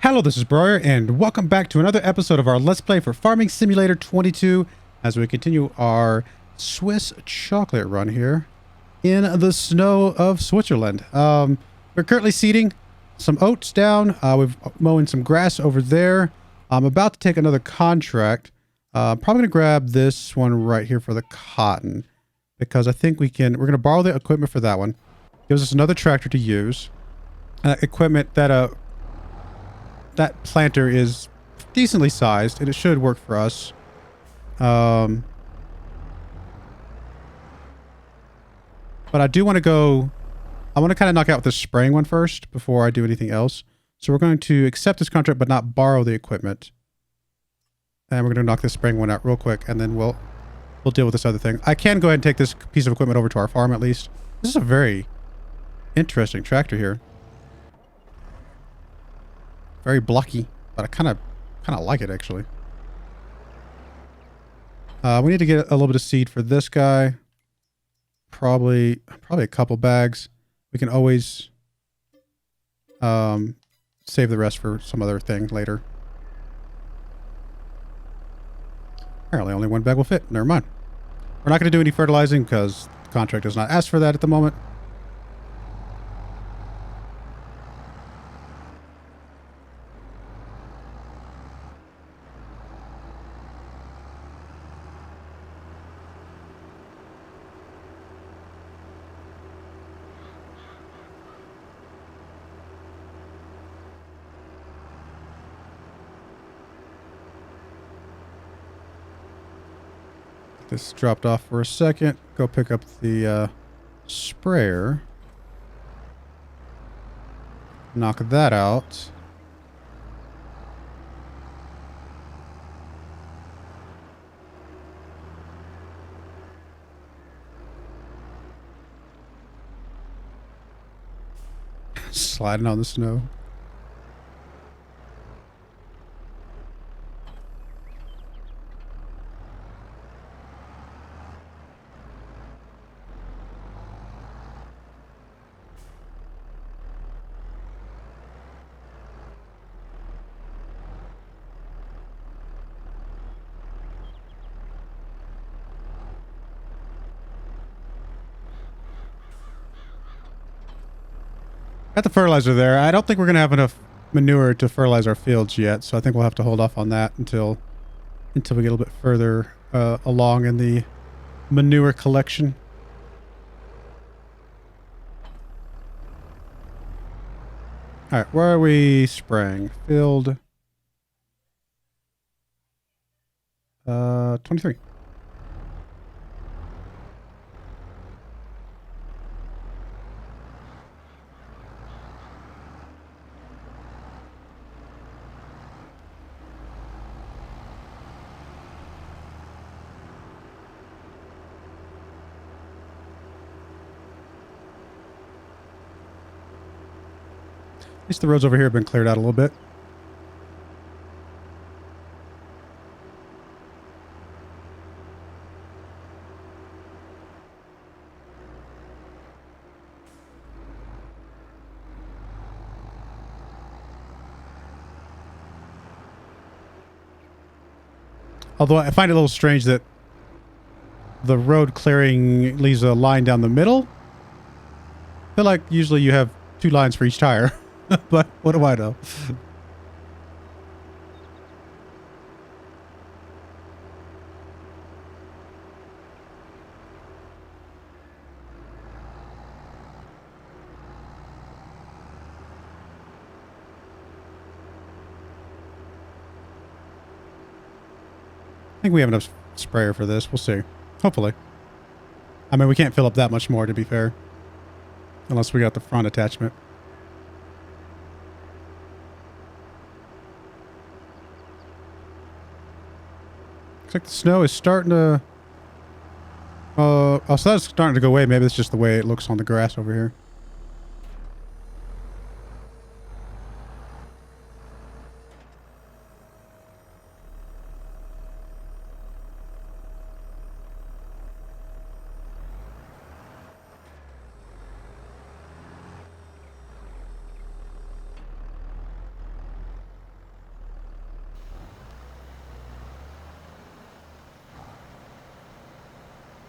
Hello, this is Broyar, and welcome back to another episode of our Let's Play for Farming Simulator 22 as we continue our Swiss chocolate run here in the snow of Switzerland. We're currently seeding some oats down. We're mowing some grass over there. I'm about to take another contract. I'm probably going to grab this one right here for the cotton because I think we're going to borrow the equipment for that one. Gives us another tractor to use. Equipment that that planter is decently sized, and it should work for us. But I do want to go... I want to kind of knock out the spraying one first before I do anything else. So we're going to accept this contract, but not borrow the equipment. And we're going to knock this spraying one out real quick, and then we'll deal with this other thing. I can go ahead and take this piece of equipment over to our farm at least. This is a very interesting tractor here. Very blocky, but I kind of like it actually. We need to get a little bit of seed for this guy. Probably a couple bags. We can always save the rest for some other thing later. Apparently only one bag will fit. Never mind. We're not going to do any fertilizing because the contract does not ask for that at the moment. This dropped off for a second. Go pick up the sprayer. Knock that out. Sliding on the snow. Got the fertilizer there. I don't think we're going to have enough manure to fertilize our fields yet, so I think we'll have to hold off on that until we get a little bit further along in the manure collection. All right, where are we spraying? Field 23. At least the roads over here have been cleared out a little bit. Although I find it a little strange that the road clearing leaves a line down the middle. I feel like usually you have 2 lines for each tire. But what do I know? I think we have enough sprayer for this. We'll see. Hopefully. I mean, we can't fill up that much more, to be fair. Unless we got the front attachment. Looks like the snow is starting to... oh, so that's starting to go away. Maybe it's just the way it looks on the grass over here.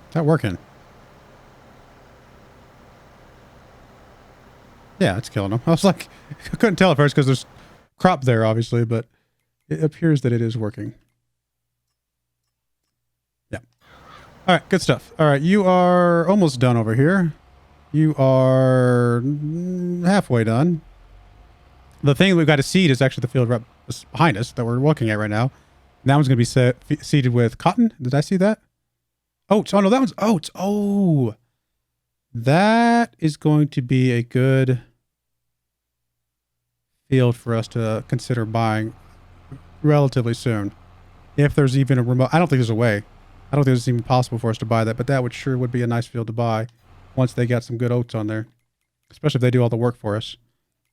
Is that working? Yeah, it's killing them. I was like, I couldn't tell at first because there's crop there, obviously, but it appears that it is working. Yeah. All right, good stuff. All right, you are almost done over here. You are halfway done. The thing we've got to seed is actually the field right behind us that we're looking at right now. And that one's going to be seeded with cotton. Did I see that? Oats. Oh, no, that one's oats. Oh, that is going to be a good field for us to consider buying relatively soon. If there's even a remote, I don't think there's a way. I don't think it's even possible for us to buy that, but that would be a nice field to buy once they got some good oats on there, especially if they do all the work for us.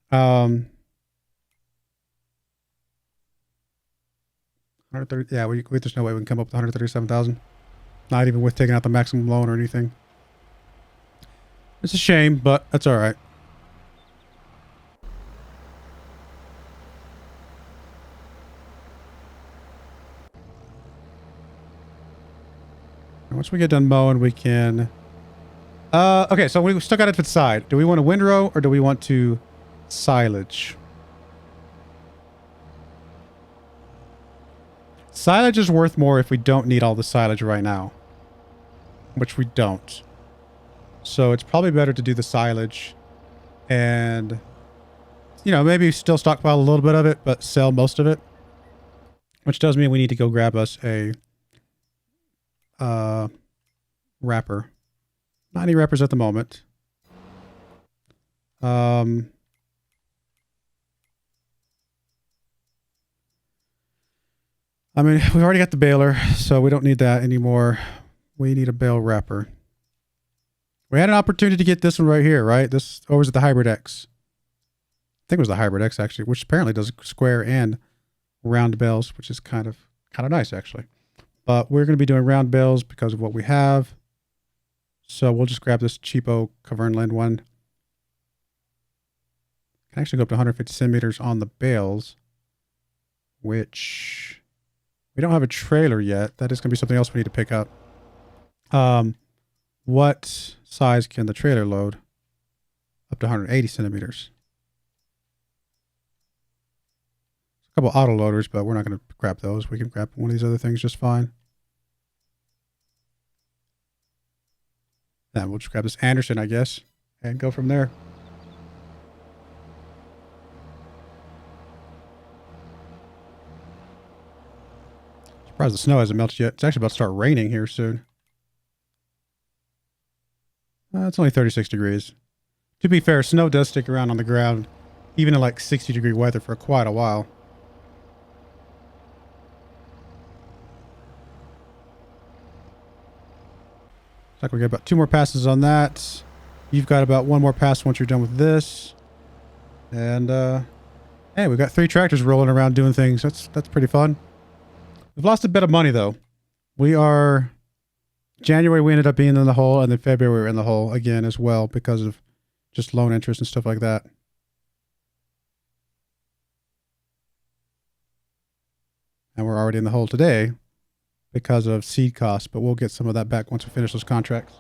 130. Yeah, there's no way we can come up with 137,000. Not even with taking out the maximum loan or anything. It's a shame, but that's all right. Once we get done mowing, we can... okay, so we still got it to the side. Do we want a windrow or do we want to silage? Silage is worth more if we don't need all the silage right now. Which we don't. So it's probably better to do the silage and, you know, maybe still stockpile a little bit of it, but sell most of it. Which does mean we need to go grab us a wrapper. Not any wrappers at the moment. I mean, we've already got the baler, so we don't need that anymore. We need a Bale Wrapper. We had an opportunity to get this one right here, right? This, or was it the Hybrid X? I think it was the Hybrid X, actually, which apparently does square and round bales, which is kind of nice, actually. But we're going to be doing round bales because of what we have. So we'll just grab this cheapo Cavernland one. Can actually go up to 150 centimeters on the bales, which we don't have a trailer yet. That is going to be something else we need to pick up. What size can the trailer load? Up to 180 centimeters. A couple auto loaders, but we're not going to grab those. We can grab one of these other things just fine. Then we'll just grab this Anderson, I guess, and go from there. Surprised the snow hasn't melted yet. It's actually about to start raining here soon. It's only 36 degrees. To be fair, snow does stick around on the ground, even in like 60-degree weather for quite a while. Looks like we got about 2 more passes on that. You've got about 1 more pass once you're done with this. And, hey, we've got 3 tractors rolling around doing things. That's pretty fun. We've lost a bit of money, though. January, we ended up being in the hole, and then February, we were in the hole again as well because of just loan interest and stuff like that. And we're already in the hole today because of seed costs, but we'll get some of that back once we finish those contracts.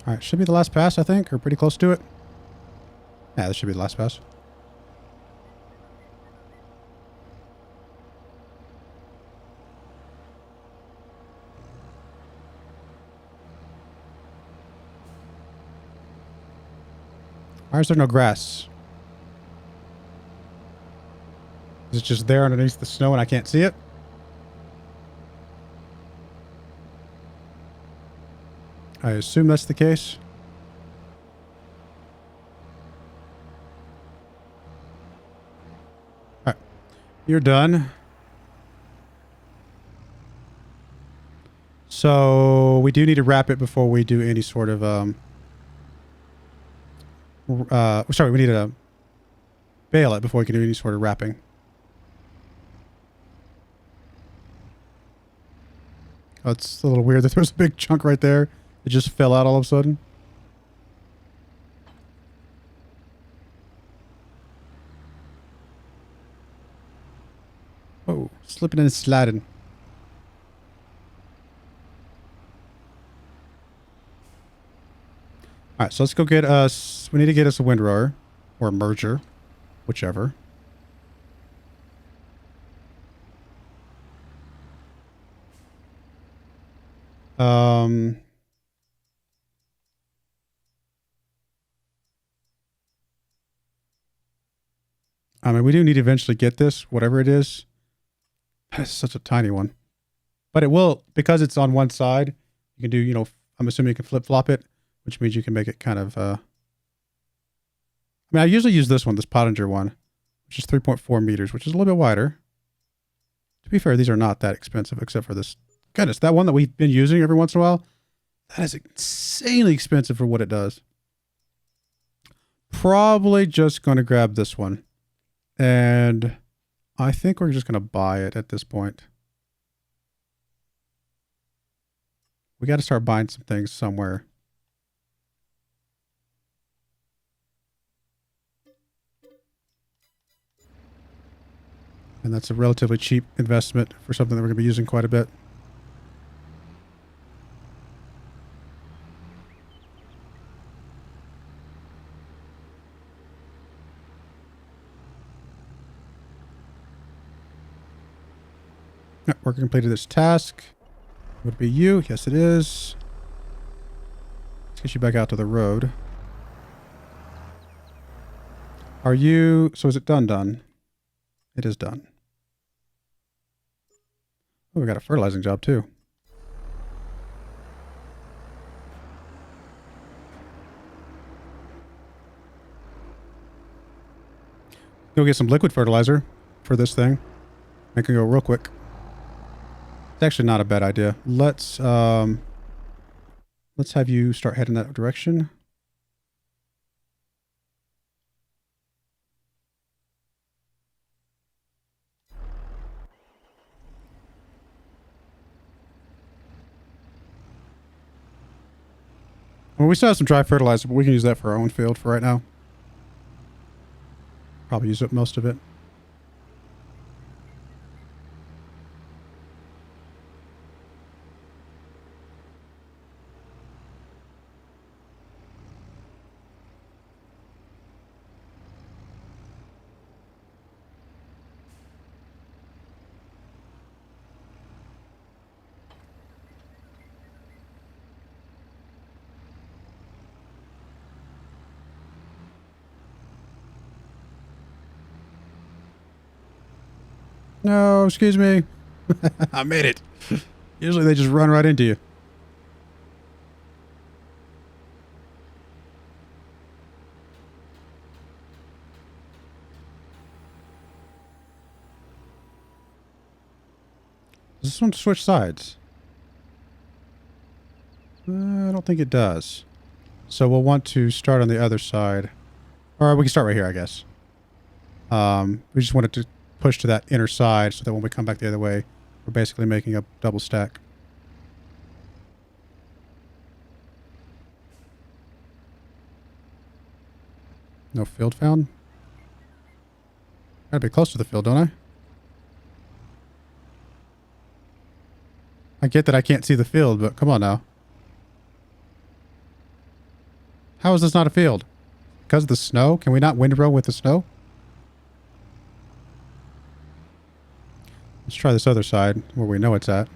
All right, should be the last pass, I think, or pretty close to it. Yeah, this should be the last pass. Why is there no grass? Is it just there underneath the snow and I can't see it? I assume that's the case. All right, you're done. So we do need to wrap it before we do any sort of sorry, we need to bale it before we can do any sort of wrapping. Oh, it's a little weird that there's a big chunk right there. It just fell out all of a sudden. Oh, slipping and sliding. All right, so let's go get us... We need to get us a windrower. Or a merger. Whichever. I mean, we do need to eventually get this, whatever it is. It's such a tiny one. But it will, because it's on one side, you can do, you know, I'm assuming you can flip-flop it, which means you can make it kind of, I mean, I usually use this one, this Pottinger one, which is 3.4 meters, which is a little bit wider. To be fair, these are not that expensive, except for this. Goodness, that one that we've been using every once in a while, that is insanely expensive for what it does. Probably just going to grab this one. And I think we're just going to buy it at this point. We got to start buying some things somewhere. And that's a relatively cheap investment for something that we're going to be using quite a bit. We're completed this task. Would it be you? Yes, it is. Let's get you back out to the road. Are you... So is it done? It is done. Oh, we got a fertilizing job too. Go get some liquid fertilizer for this thing. Make it go real quick. It's actually not a bad idea. Let's have you start heading that direction. Well, we still have some dry fertilizer, but we can use that for our own field for right now. Probably use up most of it. No, excuse me. I made it. Usually they just run right into you. Does this one switch sides? I don't think it does. So we'll want to start on the other side. Or we can start right here, I guess. We just wanted to push to that inner side so that when we come back the other way, we're basically making a double stack. No field found? Gotta be close to the field, don't I? I get that I can't see the field, but come on now. How is this not a field? Because of the snow? Can we not windrow with the snow? Let's try this other side where we know it's at.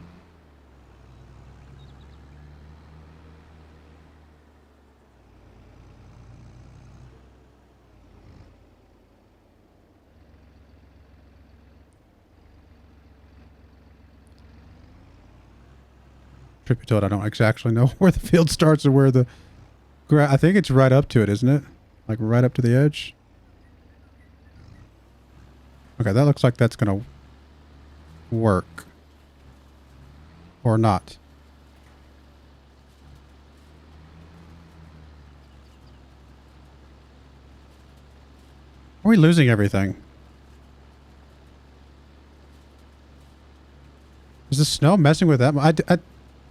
Truth be told, I don't exactly know where the field starts or where the... I think it's right up to it, isn't it? Like right up to the edge. Okay, that looks like that's going to work. Or not. Are we losing everything? Is the snow messing with that?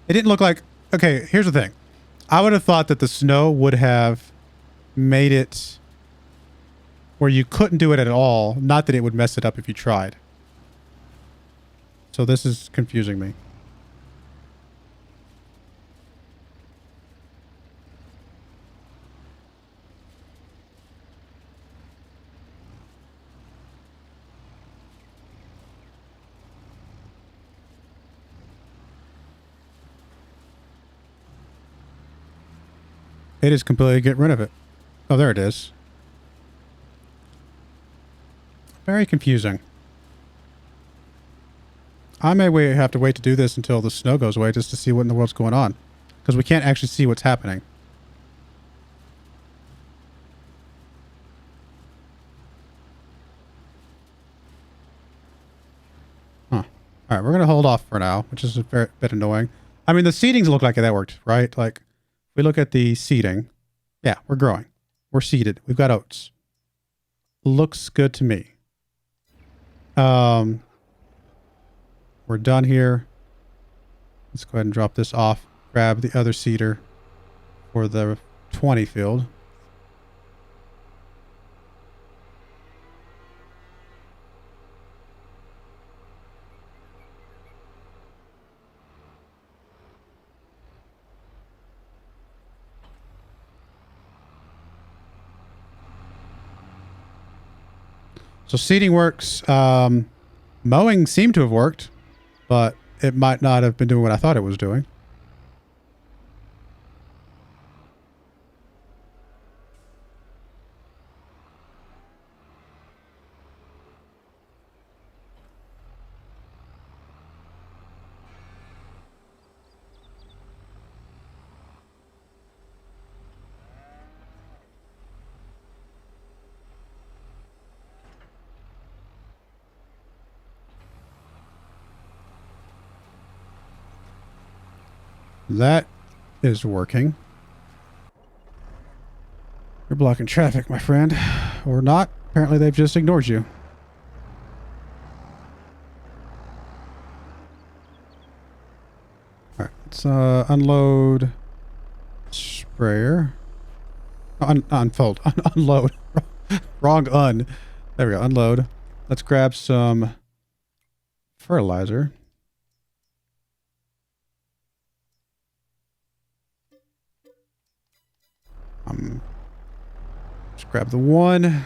It didn't look like... Okay, here's the thing. I would have thought that the snow would have made it where you couldn't do it at all. Not that it would mess it up if you tried. So this is confusing me. It is completely getting rid of it. Oh, there it is. Very confusing. I may have to wait to do this until the snow goes away just to see what in the world's going on. Because we can't actually see what's happening. Huh. Alright, we're going to hold off for now, which is a bit annoying. I mean, the seedings look like that worked, right? Like, if we look at the seeding. Yeah, we're growing. We're seeded. We've got oats. Looks good to me. We're done here. Let's go ahead and drop this off. Grab the other seeder for the 20 field. So seeding works. Mowing seemed to have worked, but it might not have been doing what I thought it was doing. That is working. You're blocking traffic, my friend. Or not. Apparently they've just ignored you. Alright, let's unload sprayer. Unfold. Unload. Wrong un. There we go. Unload. Let's grab some fertilizer. Just grab the one.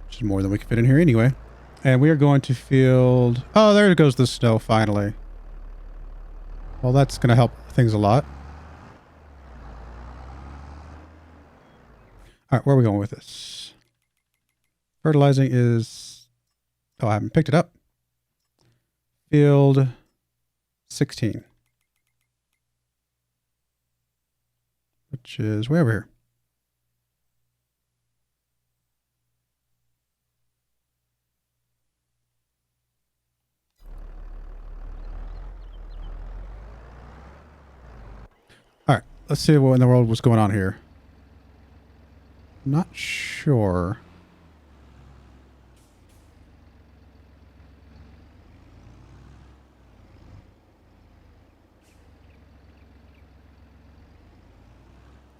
Which is more than we can fit in here anyway. And we are going to field... Oh, there goes the snow finally. Well, that's going to help things a lot. Alright, where are we going with this? Fertilizing is... Oh, I haven't picked it up. Field 16. Which is way over here. Alright, let's see what in the world was going on here. Not sure.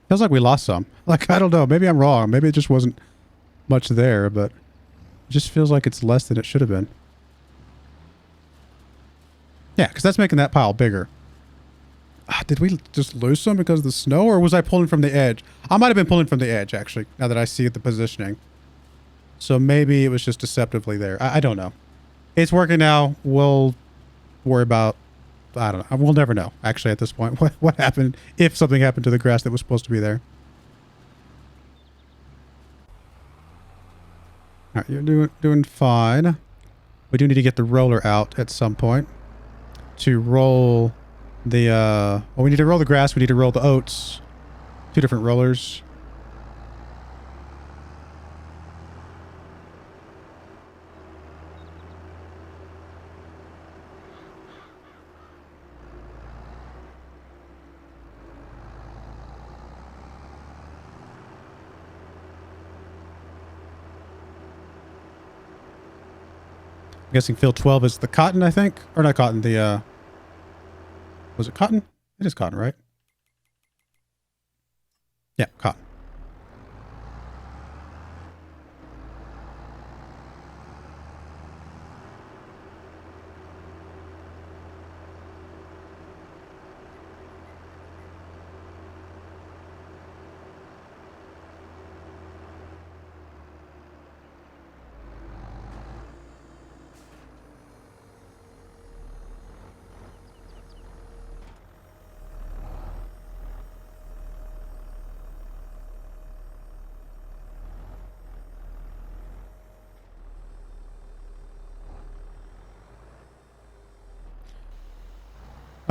Feels like we lost some. Like, I don't know. Maybe I'm wrong. Maybe it just wasn't much there, but it just feels like it's less than it should have been. Yeah, because that's making that pile bigger. Did we just lose some because of the snow, or was I pulling from the edge? I might have been pulling from the edge, actually, now that I see the positioning. So maybe it was just deceptively there. I don't know. It's working now. We'll worry about... I don't know. We'll never know, actually, at this point, what happened, if something happened to the grass that was supposed to be there. All right, you're doing fine. We do need to get the roller out at some point to roll the, well, we need to roll the grass. We need to roll the oats. 2 different rollers. I'm guessing field 12 is the cotton, I think. Or not cotton, the, was it cotton? It is cotton, right? Yeah, cotton.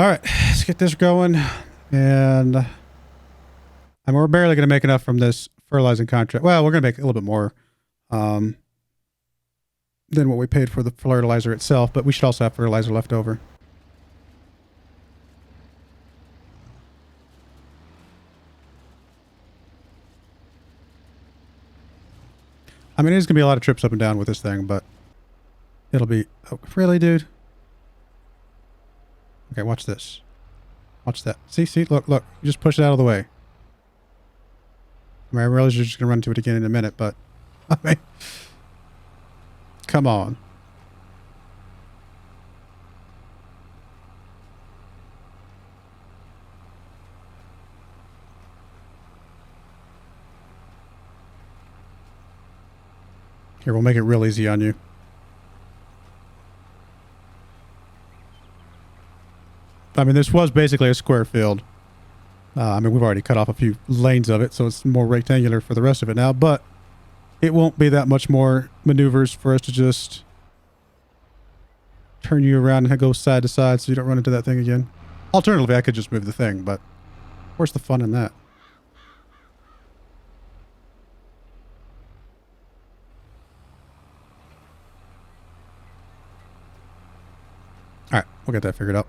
All right, let's get this going. And we're barely going to make enough from this fertilizing contract. Well, we're going to make a little bit more than what we paid for the fertilizer itself, but we should also have fertilizer left over. I mean, there's going to be a lot of trips up and down with this thing, but it'll be... Oh, really, dude? Okay, watch this. Watch that. See, look. You just push it out of the way. I mean, I realize you're just going to run into it again in a minute, but... I mean... Come on. Here, we'll make it real easy on you. I mean, this was basically a square field. I mean, we've already cut off a few lanes of it, so it's more rectangular for the rest of it now, but it won't be that much more maneuvers for us to just turn you around and go side to side so you don't run into that thing again. Alternatively, I could just move the thing, but where's the fun in that? All right, we'll get that figured out.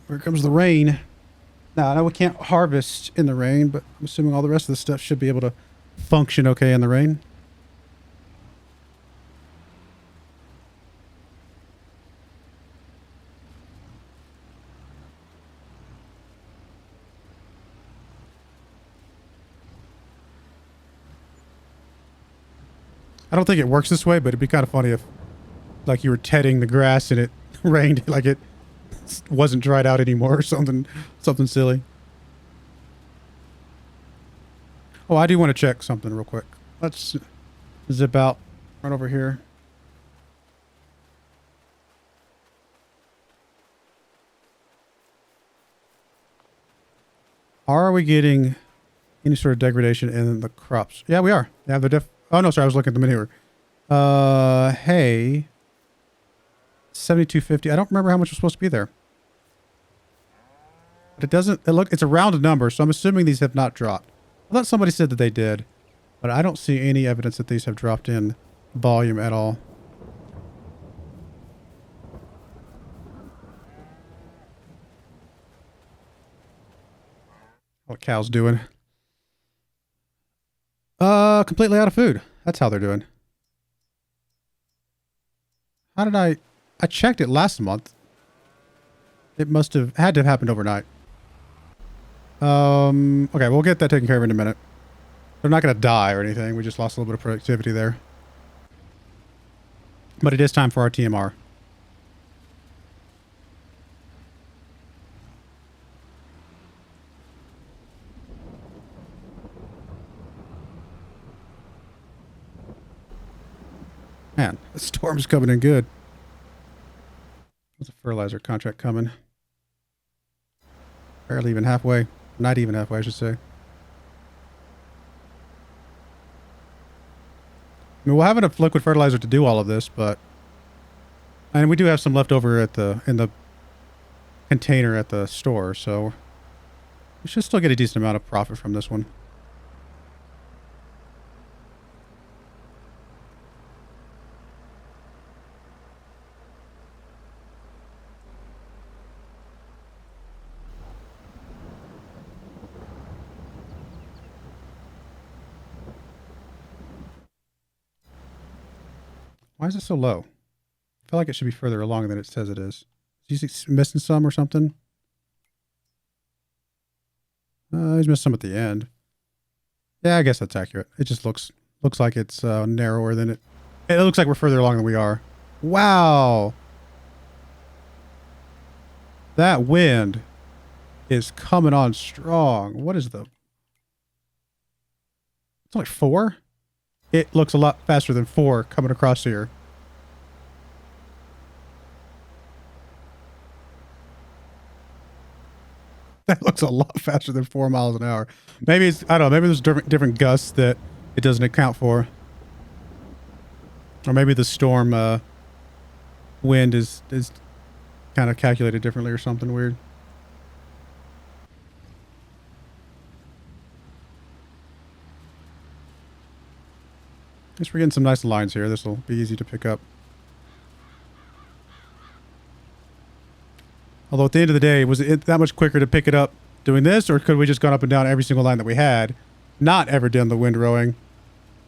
Here comes the rain. Now, I know we can't harvest in the rain, but I'm assuming all the rest of the stuff should be able to function okay in the rain. I don't think it works this way, but it'd be kind of funny if, like, you were tedding the grass and it rained, like it wasn't dried out anymore or something silly. Oh, I do want to check something real quick. Let's zip out right over here. Are we getting any sort of degradation in the crops? Yeah, we are. Yeah, they're oh, no, sorry. I was looking at the manure. Hey. 7250. I don't remember how much was supposed to be there. But it doesn't... it's a rounded number, so I'm assuming these have not dropped. I thought somebody said that they did, but I don't see any evidence that these have dropped in volume at all. What cows doing? Completely out of food. That's how they're doing. How did I checked it last month. It must have had to have happened overnight. Okay, we'll get that taken care of in a minute. They're not going to die or anything. We just lost a little bit of productivity there. But it is time for our TMR. Man, the storm's coming in good. There's a fertilizer contract coming. Barely even halfway. Not even halfway, I should say. I mean, we'll have enough liquid fertilizer to do all of this, but... And we do have some left over in the container at the store, so... We should still get a decent amount of profit from this one. Why is it so low? I feel like it should be further along than it says it is. Is he missing some or something? He's missed some at the end. Yeah, I guess that's accurate. It just looks like it's narrower than it. It looks like we're further along than we are. Wow. That wind is coming on strong. What is the... It's only 4? It looks a lot faster than 4 coming across here. That looks a lot faster than 4 miles an hour. Maybe it's, I don't know, maybe there's different gusts that it doesn't account for. Or maybe the storm wind is kind of calculated differently or something weird. Guess we're getting some nice lines here. This will be easy to pick up. Although at the end of the day, was it that much quicker to pick it up doing this, or could we just gone up and down every single line that we had, not ever done the wind rowing?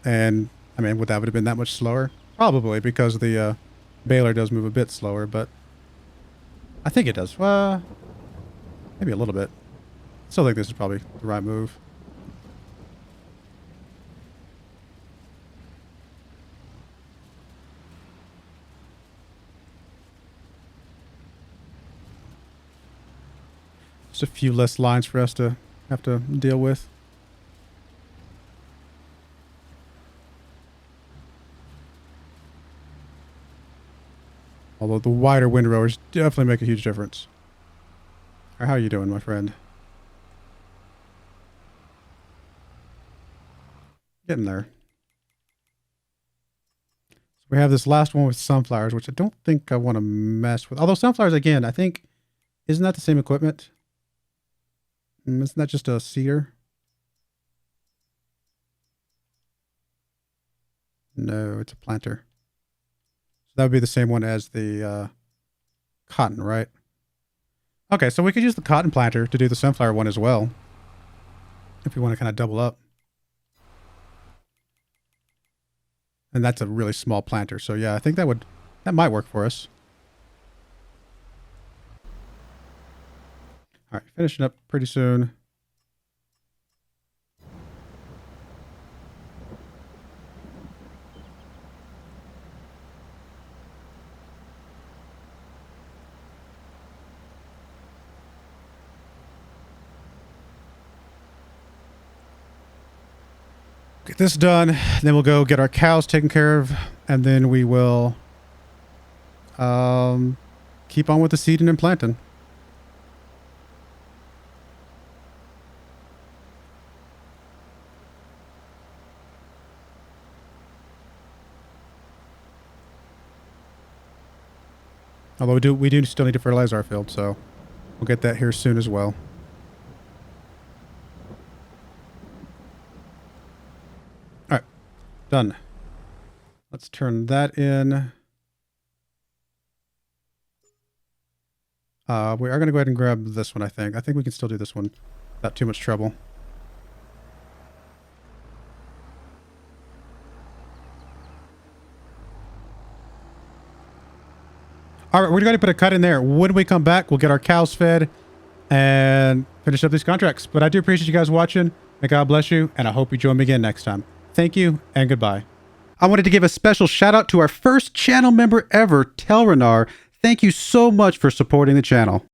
And, I mean, would that have been that much slower? Probably, because the baler does move a bit slower, but I think it does. Maybe a little bit. Still think this is probably the right move. Just a few less lines for us to have to deal with. Although the wider wind rowers definitely make a huge difference. How are you doing, my friend? Getting there. So we have this last one with sunflowers, which I don't think I want to mess with. Although sunflowers, again, I think, isn't that the same equipment? Isn't that just a seeder? No, it's a planter. So that would be the same one as the cotton, right? Okay, so we could use the cotton planter to do the sunflower one as well. If we want to kind of double up. And that's a really small planter. So yeah, I think that might work for us. All right, finishing up pretty soon. Get this done, then we'll go get our cows taken care of, and then we will keep on with the seeding and planting. Although we do still need to fertilize our field, so we'll get that here soon as well. All right, done. Let's turn that in. We are going to go ahead and grab this one, I think. I think we can still do this one without too much trouble. All right, we're going to put a cut in there. When we come back, we'll get our cows fed and finish up these contracts. But I do appreciate you guys watching. May God bless you, and I hope you join me again next time. Thank you, and goodbye. I wanted to give a special shout out to our first channel member ever, Telrenar. Thank you so much for supporting the channel.